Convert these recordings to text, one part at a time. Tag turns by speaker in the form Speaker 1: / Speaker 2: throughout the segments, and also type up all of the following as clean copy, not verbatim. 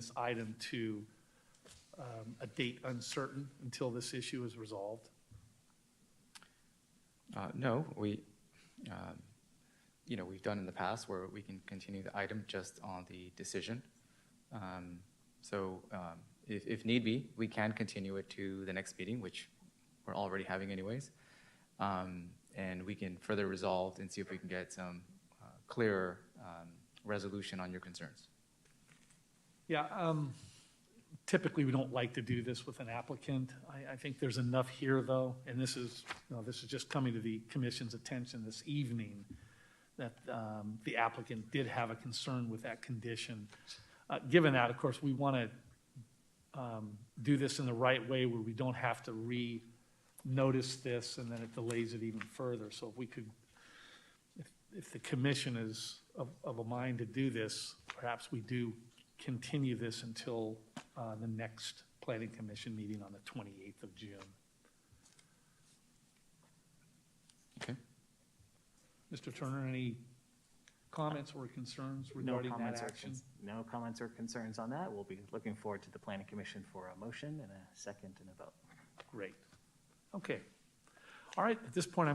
Speaker 1: this item to a date uncertain until this issue is resolved?
Speaker 2: No, we've done in the past where we can continue the item just on the decision. If need be, we can continue it to the next meeting, which we're already having anyways. And we can further resolve and see if we can get some clearer resolution on your concerns.
Speaker 1: Yeah, typically we don't like to do this with an applicant. I think there's enough here though, and this is just coming to the commission's attention this evening, that the applicant did have a concern with that condition. Given that, of course, we want to do this in the right way where we don't have to re-notice this and then it delays it even further. So if we could, if the commission is of a mind to do this, perhaps we do continue this until the next planning commission meeting on the 28th of June.
Speaker 2: Okay.
Speaker 1: Mr. Turner, any comments or concerns regarding that action?
Speaker 3: No comments or concerns on that. We'll be looking forward to the planning commission for a motion and a second and a vote.
Speaker 1: Great. Okay. All right, at this point,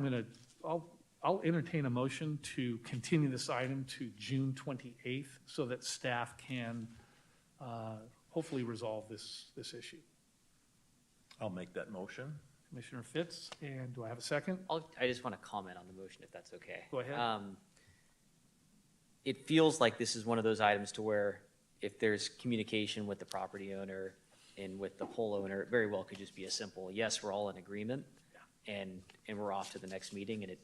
Speaker 1: I'll entertain a motion to continue this item to June 28th so that staff can hopefully resolve this issue.
Speaker 4: I'll make that motion.
Speaker 1: Commissioner Fitz, and do I have a second?
Speaker 5: I just want to comment on the motion, if that's okay.
Speaker 1: Go ahead.
Speaker 5: It feels like this is one of those items to where if there's communication with the property owner and with the pole owner, it very well could just be a simple, yes, we're all in agreement, and we're off to the next meeting, and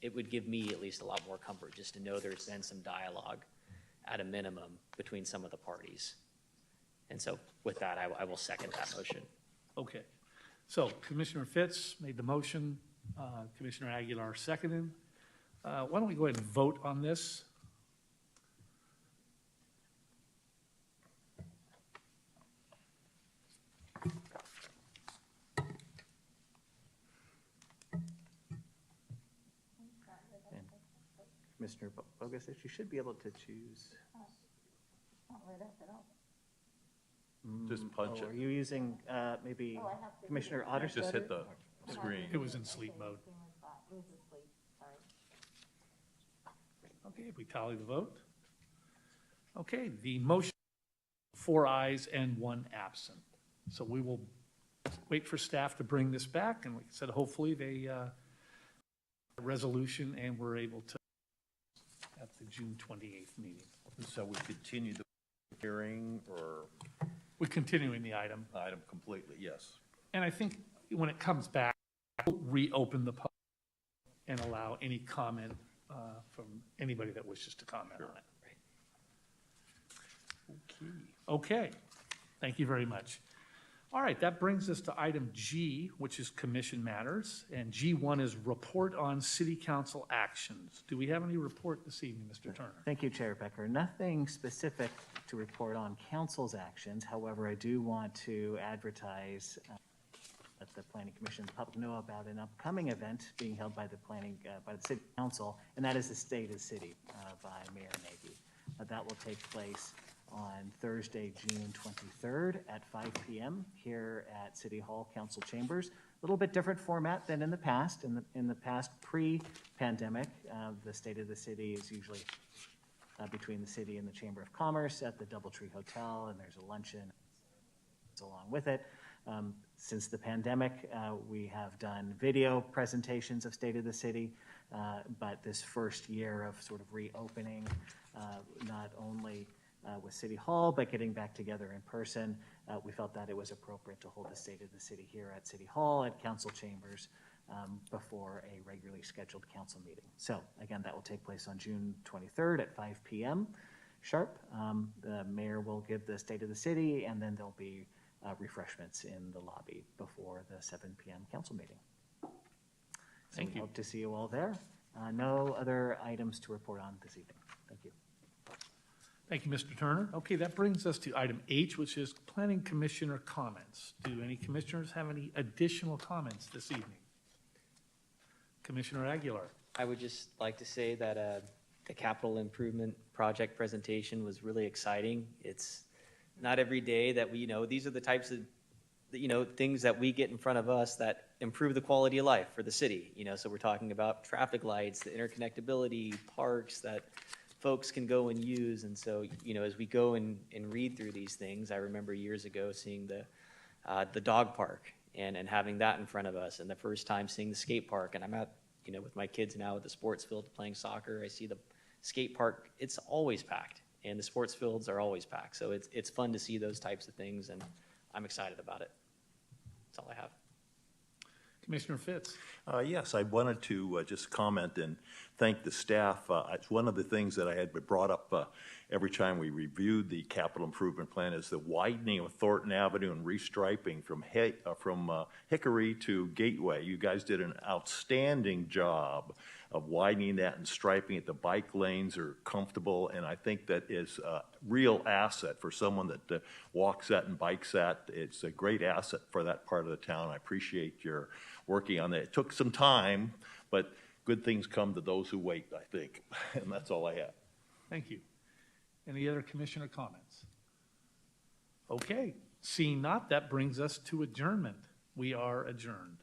Speaker 5: it would give me at least a lot more comfort just to know there's been some dialogue at a minimum between some of the parties. And so with that, I will second that motion.
Speaker 1: Okay. So Commissioner Fitz made the motion, Commissioner Aguilar seconded. Why don't we go ahead and vote on this?
Speaker 3: Commissioner Bogacic, you should be able to choose.
Speaker 4: Just punch it.
Speaker 3: Are you using maybe Commissioner Otterstedt?
Speaker 4: Just hit the screen.
Speaker 1: It was in sleep mode. Okay, we tally the vote. Okay, the motion, 4 ayes and 1 absent. So we will wait for staff to bring this back, and like I said, hopefully they resolution and we're able to at the June 28th meeting.
Speaker 4: So we continue the hearing, or
Speaker 1: We're continuing the item.
Speaker 4: item completely, yes.
Speaker 1: And I think when it comes back, we'll reopen the public and allow any comment from anybody that wishes to comment on it. Okay. Thank you very much. All right, that brings us to item G, which is commission matters, and G1 is report on city council actions. Do we have any report this evening, Mr. Turner?
Speaker 3: Thank you, Chair Becker. Nothing specific to report on council's actions. However, I do want to advertise let the Planning Commission, the public know about an upcoming event being held by the City Council, and that is the State of the City by Mayor Nagy. That will take place on Thursday, June 23rd at 5 p.m. here at City Hall Council Chambers. A little bit different format than in the past. In the past, pre-pandemic, the State of the City is usually between the city and the Chamber of Commerce at the Doubletree Hotel, and there's a luncheon along with it. Since the pandemic, we have done video presentations of State of the City, but this first year of sort of reopening, not only with City Hall, but getting back together in person, we felt that it was appropriate to hold the State of the City here at City Hall at Council Chambers before a regularly scheduled council meeting. So again, that will take place on June 23rd at 5 p.m. sharp. The mayor will give the State of the City, and then there'll be refreshments in the lobby before the 7 p.m. council meeting.
Speaker 1: Thank you.
Speaker 3: Hope to see you all there. No other items to report on this evening. Thank you.
Speaker 1: Thank you, Mr. Turner. Okay, that brings us to item H, which is Planning Commissioner comments. Do any commissioners have any additional comments this evening? Commissioner Aguilar.
Speaker 5: I would just like to say that the capital improvement project presentation was really exciting. It's not every day that we, these are the types of, things that we get in front of us that improve the quality of life for the city. So we're talking about traffic lights, the interconnectability, parks that folks can go and use. And so, as we go and read through these things, I remember years ago seeing the dog park and having that in front of us, and the first time seeing the skate park. And I'm at, with my kids now at the sports field playing soccer. I see the skate park, it's always packed, and the sports fields are always packed. So it's fun to see those types of things, and I'm excited about it. That's all I have.
Speaker 1: Commissioner Fitz.
Speaker 4: Yes, I wanted to just comment and thank the staff. It's one of the things that I had brought up every time we reviewed the capital improvement plan is the widening of Thornton Avenue and restriping from Hickory to Gateway. You guys did an outstanding job of widening that and striping it. The bike lanes are comfortable, and I think that is a real asset for someone that walks that and bikes that. It's a great asset for that part of the town. I appreciate your working on that. It took some time, but good things come to those who wait, I think. And that's all I have.
Speaker 1: Thank you. Any other commissioner comments? Okay, seeing not, that brings us to adjournment. We are adjourned.